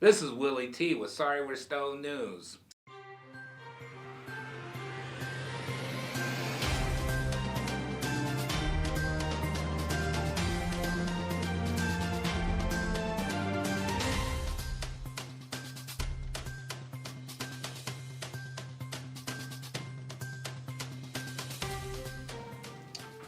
This is Willie T with Sorry We're Stone News.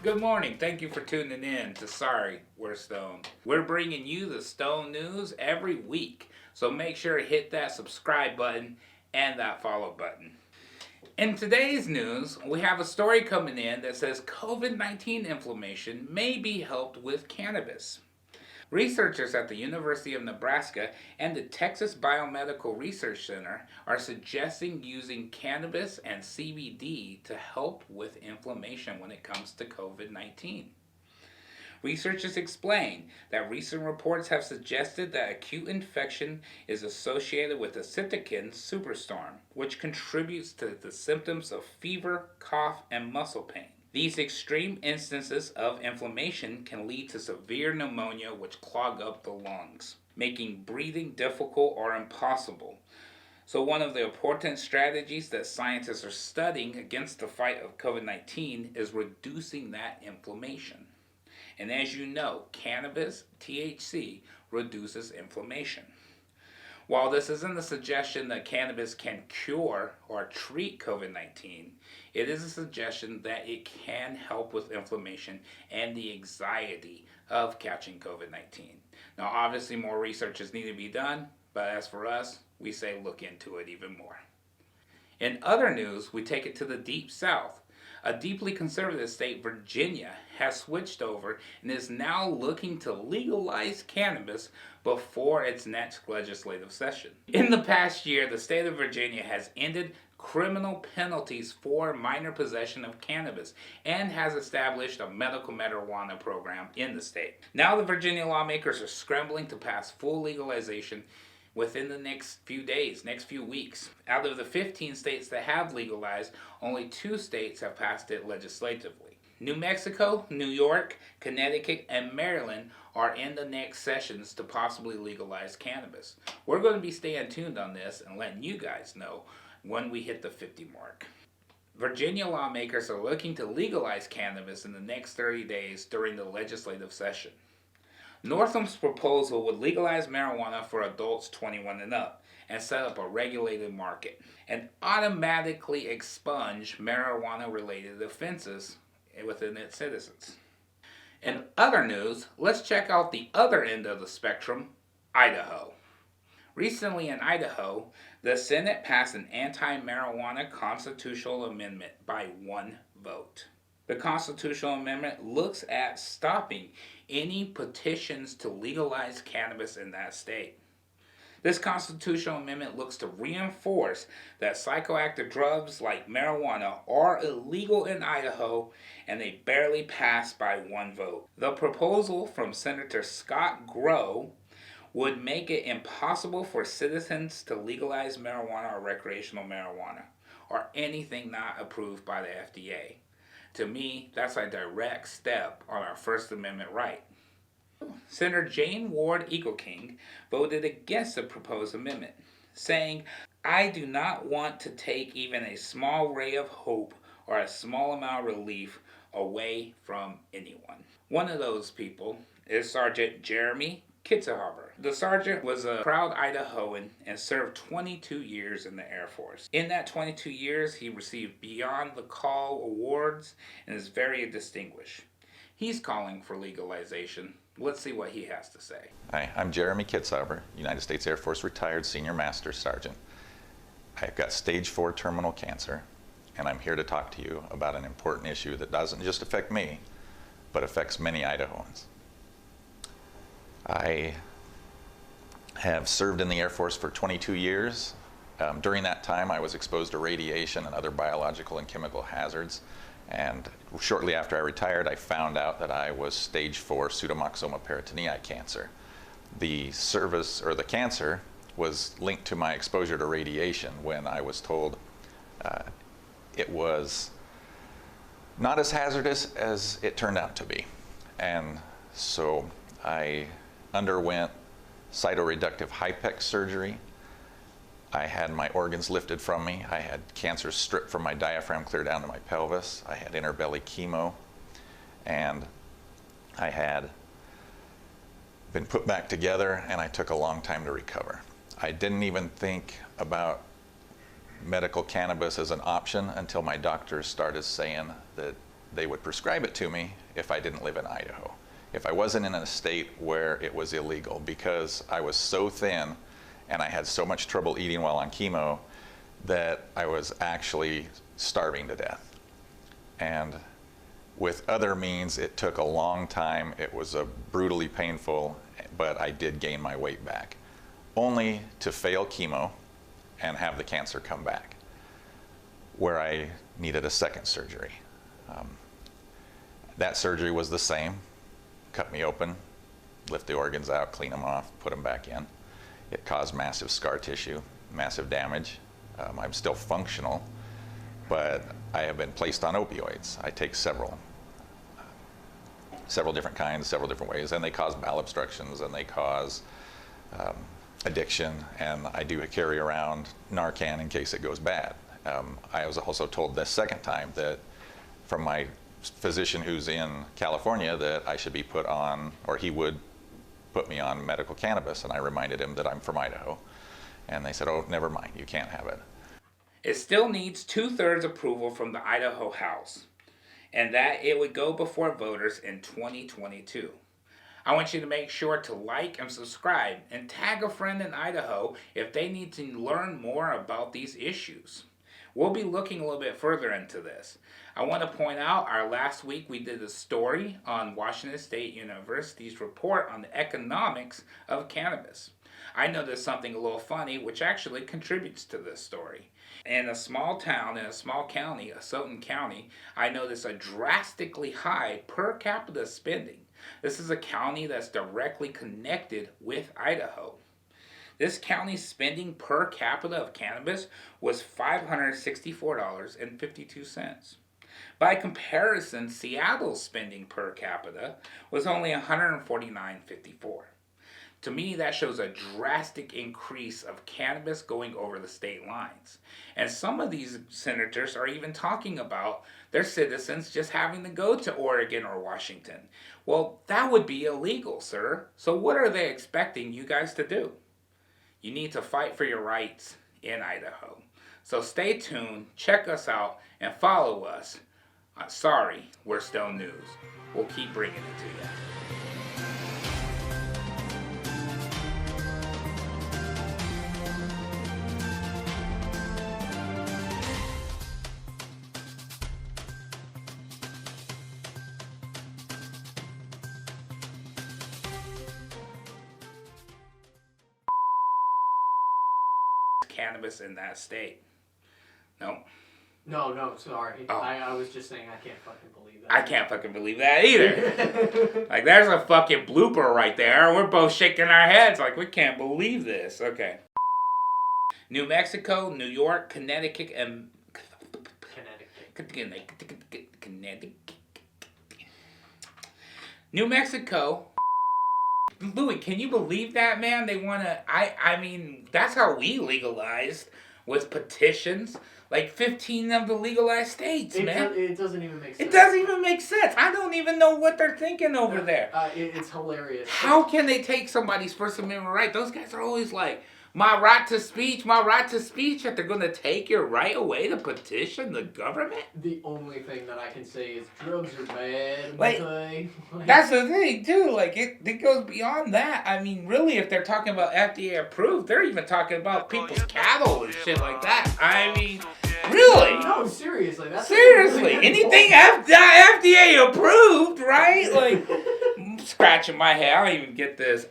Good morning. Thank you for tuning in to Sorry We're Stone. We're bringing you the Stone News every week, so make sure to hit that subscribe button and that follow button. In today's news, we have a story coming in that says COVID-19 inflammation may be helped with cannabis. Researchers at the University of Nebraska and the Texas Biomedical Research Center are suggesting using cannabis and CBD to help with inflammation when it comes to COVID-19. Researchers explain that recent reports have suggested that acute infection is associated with a cytokine superstorm, which contributes to the symptoms of fever, cough, and muscle pain. These extreme instances of inflammation can lead to severe pneumonia, which clog up the lungs, making breathing difficult or impossible. So one of the important strategies that scientists are studying against the fight of COVID-19 is reducing that inflammation. And as you know, cannabis, THC, reduces inflammation. While this isn't a suggestion that cannabis can cure or treat COVID-19, it is a suggestion that it can help with inflammation and the anxiety of catching COVID-19. Now, obviously, more research is needed to be done, but as for us, we say look into it even more. In other news, we take it to the Deep South. A deeply conservative state, Virginia, has switched over and is now looking to legalize cannabis before its next legislative session. In the past year, the state of Virginia has ended criminal penalties for minor possession of cannabis and has established a medical marijuana program in the state. Now the Virginia lawmakers are scrambling to pass full legalization within the next few days, next few weeks. Out of the 15 states that have legalized, only 2 states have passed it legislatively. New Mexico, New York, Connecticut, and Maryland are in the next sessions to possibly legalize cannabis. We're going to be staying tuned on this and letting you guys know when we hit the 50 mark. Virginia lawmakers are looking to legalize cannabis in the next 30 days during the legislative session. Northam's proposal would legalize marijuana for adults 21 and up and set up a regulated market and automatically expunge marijuana-related offenses within its citizens. In other news, let's check out the other end of the spectrum, Idaho. Recently in Idaho, the Senate passed an anti-marijuana constitutional amendment by 1 vote. The constitutional amendment looks at stopping any petitions to legalize cannabis in that state. This constitutional amendment looks to reinforce that psychoactive drugs like marijuana are illegal in Idaho, and they barely passed by 1 vote. The proposal from Senator Scott Grow would make it impossible for citizens to legalize marijuana or recreational marijuana, or anything not approved by the FDA. To me, that's a direct step on our First Amendment right. Senator Jane Ward Eagleking voted against the proposed amendment, saying, "I do not want to take even a small ray of hope or a small amount of relief away from anyone." One of those people is Sergeant Jeremy Kitzhaber. The sergeant was a proud Idahoan and served 22 years in the Air Force. In that 22 years, he received Beyond the Call awards and is very distinguished. He's calling for legalization. Let's see what he has to say. Hi, I'm Jeremy Kitzhaber, United States Air Force retired Senior Master Sergeant. I've got stage 4 terminal cancer, and I'm here to talk to you about an important issue that doesn't just affect me, but affects many Idahoans. I have served in the Air Force for 22 years. During that time, I was exposed to radiation and other biological and chemical hazards. And shortly after I retired, I found out that I was stage 4 pseudomyxoma peritonei cancer. The cancer was linked to my exposure to radiation when I was told it was not as hazardous as it turned out to be. And so I underwent cytoreductive HIPEC surgery. I had my organs lifted from me. I had cancer stripped from my diaphragm clear down to my pelvis. I had interbelly chemo, and I had been put back together, and I took a long time to recover. I didn't even think about medical cannabis as an option until my doctors started saying that they would prescribe it to me if I didn't live in Idaho, if I wasn't in a state where it was illegal, because I was so thin and I had so much trouble eating while on chemo that I was actually starving to death. And with other means, it took a long time. It was brutally painful, but I did gain my weight back, only to fail chemo and have the cancer come back, where I needed a second surgery. That surgery was the same. Cut me open, lift the organs out, clean them off, put them back in. It caused massive scar tissue, massive damage. I'm still functional, but I have been placed on opioids. I take several different kinds, several different ways, and they cause bowel obstructions, and they cause addiction, and I do carry around Narcan in case it goes bad. I was also told this second time that from my physician who's in California that I should be put on, or he would put me on medical cannabis, and I reminded him that I'm from Idaho, and they said, oh, never mind, you can't have it. It still needs 2/3 approval from the Idaho House, and that it would go before voters in 2022. I want you to make sure to like and subscribe and tag a friend in Idaho if they need to learn more about these issues. We'll be looking a little bit further into this. I want to point out last week we did a story on Washington State University's report on the economics of cannabis. I noticed something a little funny which actually contributes to this story. In a small town, in a small county, Asotin County, I noticed a drastically high per capita spending. This is a county that's directly connected with Idaho. This county's spending per capita of cannabis was $564.52. By comparison, Seattle's spending per capita was only $149.54. To me, that shows a drastic increase of cannabis going over the state lines. And some of these senators are even talking about their citizens just having to go to Oregon or Washington. Well, that would be illegal, sir. So what are they expecting you guys to do? You need to fight for your rights in Idaho. So stay tuned, check us out, and follow us. Sorry, we're Stone News. We'll keep bringing it to you. Cannabis in that state. No. No, sorry. Oh. I was just saying I can't fucking believe that. I can't fucking believe that either. Like, there's a fucking blooper right there. We're both shaking our heads like, we can't believe this. Okay. New Mexico, New York, Connecticut, and... Connecticut. New Mexico... Louis, can you believe that, man? They want to... I mean, that's how we legalized, with petitions. Like 15 of the legalized states, man. It doesn't even make sense. It doesn't even make sense. I don't even know what they're thinking over there. It's hilarious. How can they take somebody's First Amendment right? Those guys are always like, my right to speech, that they're going to take your right away to petition the government? The only thing that I can say is drugs are bad. Like, that's the thing, too. Like, it goes beyond that. I mean, really, if they're talking about FDA approved, they're even talking about people's cattle and shit like that. I mean, really? No, seriously. Seriously. Anything FDA approved, right? Like, I'm scratching my head. I don't even get this.